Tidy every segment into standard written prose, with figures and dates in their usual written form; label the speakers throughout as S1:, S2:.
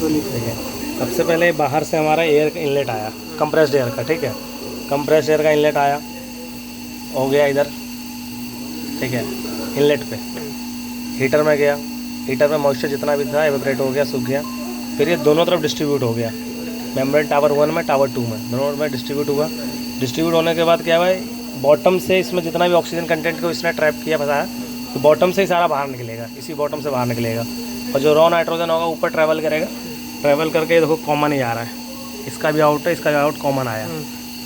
S1: ठीक है। सबसे पहले बाहर से हमारा एयर का इनलेट आया, कंप्रेस्ड एयर का, ठीक है। कंप्रेस्ड एयर का इनलेट आया, हो गया इधर, ठीक है, इनलेट पे। हीटर में गया, हीटर में मॉइस्चर जितना भी था एवेपोरेट हो गया, सूख गया। फिर ये दोनों तरफ डिस्ट्रीब्यूट हो गया, मेम्ब्रेन टावर 1 में, टावर 2 में, दोनों में डिस्ट्रीब्यूट हुआ। डिस्ट्रीब्यूट होने के बाद क्या हुआ, बॉटम से इसमें जितना भी ऑक्सीजन कंटेंट को इसने ट्रैप किया फंसाया, तो बॉटम से ही सारा बाहर निकलेगा, इसी बॉटम से बाहर निकलेगा। और जो रॉ नाइट्रोजन होगा ऊपर ट्रैवल करेगा, ट्रैवल करके देखो कॉमन ही आ रहा है, इसका भी आउट है, इसका भी आउट कॉमन आया।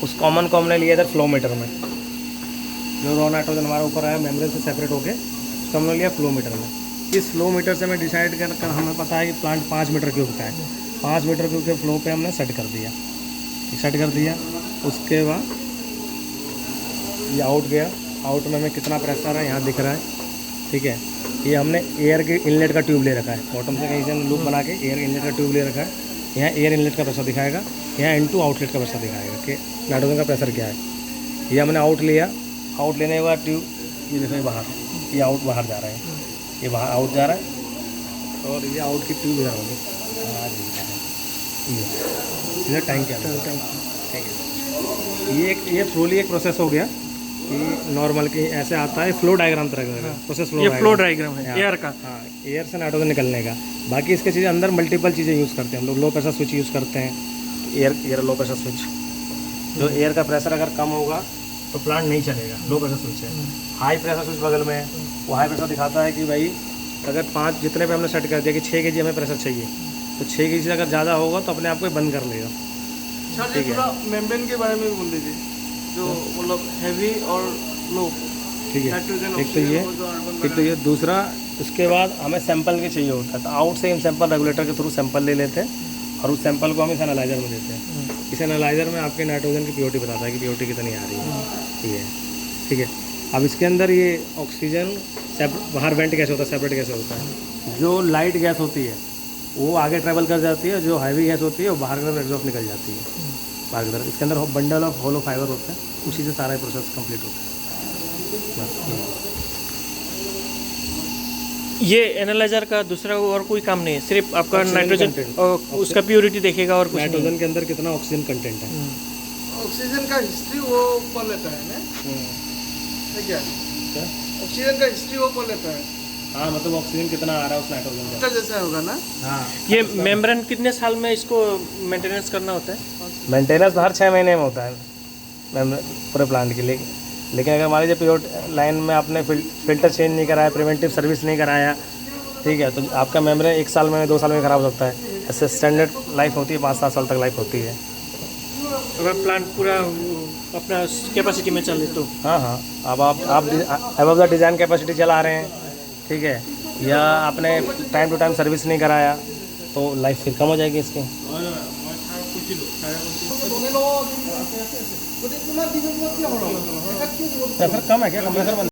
S1: उस कॉमन को हमने लिया इधर फ्लो मीटर में, जो रॉ नाइट्रोजन हमारा ऊपर आया मेम्ब्रेन से सेपरेट होके, उसको हमने लिया फ्लो मीटर में। इस फ्लो मीटर से हमें डिसाइड कर हमें पता है कि प्लांट 5 मीटर क्यूब का है। 5 मीटर क्यूब के फ्लो पे हमने सेट कर दिया, सेट कर दिया। उसके बाद ये आउट गया, आउट में हमें कितना प्रेशर है यहाँ दिख रहा है, ठीक है। ये हमने एयर के इनलेट का ट्यूब ले रखा है, बॉटम से कहीं से लूप बना के एयर इनलेट का ट्यूब ले रखा है। यहाँ एयर इनलेट का प्रेशर दिखाएगा, यहाँ इनटू आउटलेट का प्रेशर दिखाएगा कि नाइट्रोजन का प्रेशर क्या है। ये हमने आउट लिया, आउट लेने के बाद ट्यूब ये देखो बाहर, ये आउट बाहर जा रहा है, ये बाहर आउट जा रहा है। और ये आउट की ट्यूब इधर होगी, इधर टैंक के अंदर, ठीक है। ये थ्रोली एक प्रोसेस हो गया कि नॉर्मल की ऐसे आता है फ्लो डायग्राम तरह का प्रोसेस।
S2: ये फ्लो डायग्राम है एयर का।
S1: हाँ, एयर से नाइट्रोजन निकलने का। बाकी इसके चीज़ें अंदर मल्टीपल चीज़ें यूज़ करते हैं हम लोग। लो प्रेशर स्विच यूज़ करते हैं, एयर लो प्रेशर स्विच। जो एयर का प्रेशर अगर कम होगा तो प्लांट नहीं चलेगा, लो प्रेशर स्विच है। हाई प्रेशर स्विच बगल में है, वो हाई प्रेशर दिखाता है कि भाई अगर 5 जितने पे हमने सेट कर दिया कि 6 kg हमें प्रेशर चाहिए, तो 6 kg से अगर ज़्यादा होगा तो अपने आप को ही बंद कर लेगा।
S2: ठीक है, पूरा मेम्ब्रेन के बारे में बोल दीजिए, जो मतलब हैवी और लो,
S1: ठीक है। एक तो ये दूसरा, उसके बाद हमें सैंपल के चाहिए होता है, तो आउट से हम सैंपल रेगुलेटर के थ्रू सैंपल ले लेते हैं और उस सैंपल को हम इस एनालाइजर में देते हैं। इस एनालाइजर में आपके नाइट्रोजन की प्योरिटी बताता है कि प्योरिटी कितनी आ रही है, ठीक है, ठीक है। अब इसके अंदर ये ऑक्सीजन बाहर वेंट कैसे होता है, सेपरेट कैसे होता है। जो लाइट गैस होती है वो आगे ट्रैवल कर जाती है, जो हैवी गैस होती है वो बाहर की तरफ एग्जॉस्ट निकल जाती है, बाहर की तरफ। इसके अंदर बंडल ऑफ होलो फाइबर होता है, उसी से सारा प्रोसेस कंप्लीट होता है।
S2: ये एनालाइजर का दूसरा और कोई काम नहीं है, सिर्फ आपका नाइट्रोजन और उसका प्योरिटी देखेगा और कुछ
S1: नाइट्रोजन के अंदर कितना ऑक्सीजन कंटेंट है।
S3: ऑक्सीजन का हिस्ट्री वो पढ़ लेता है ना, क्या ऑक्सीजन का हिस्ट्री वो पढ़ लेता है।
S1: हाँ, मतलब ऑक्सीजन कितना आ रहा है उस नाइट्रोजन का,
S3: जैसा होगा ना।
S1: हाँ।
S2: ये मेम्ब्रेन कितने साल में इसको मेंटेनेंस करना होता है?
S1: मेंटेनेंस हर 6 महीने में होता है पूरे प्लांट के लिए। लेकिन अगर मान लीजिए प्योर लाइन में आपने फिल्टर चेंज नहीं कराया, प्रिवेंटिव सर्विस नहीं कराया, ठीक है, तो आपका मेम्ब्रेन 1 साल में 2 साल में ख़राब हो सकता है। ऐसे स्टैंडर्ड लाइफ होती है 5-7 साल तक लाइफ होती है,
S2: अगर प्लांट पूरा अपना कैपेसिटी में चले तो।
S1: हाँ हाँ। अब आप अबव द डिज़ाइन कैपेसिटी चला रहे हैं, ठीक है, या आपने टाइम टू टाइम सर्विस नहीं कराया तो लाइफ फिर कम हो जाएगी इसकी। प्रेशर कम है क्या, कंप्रेसर बंद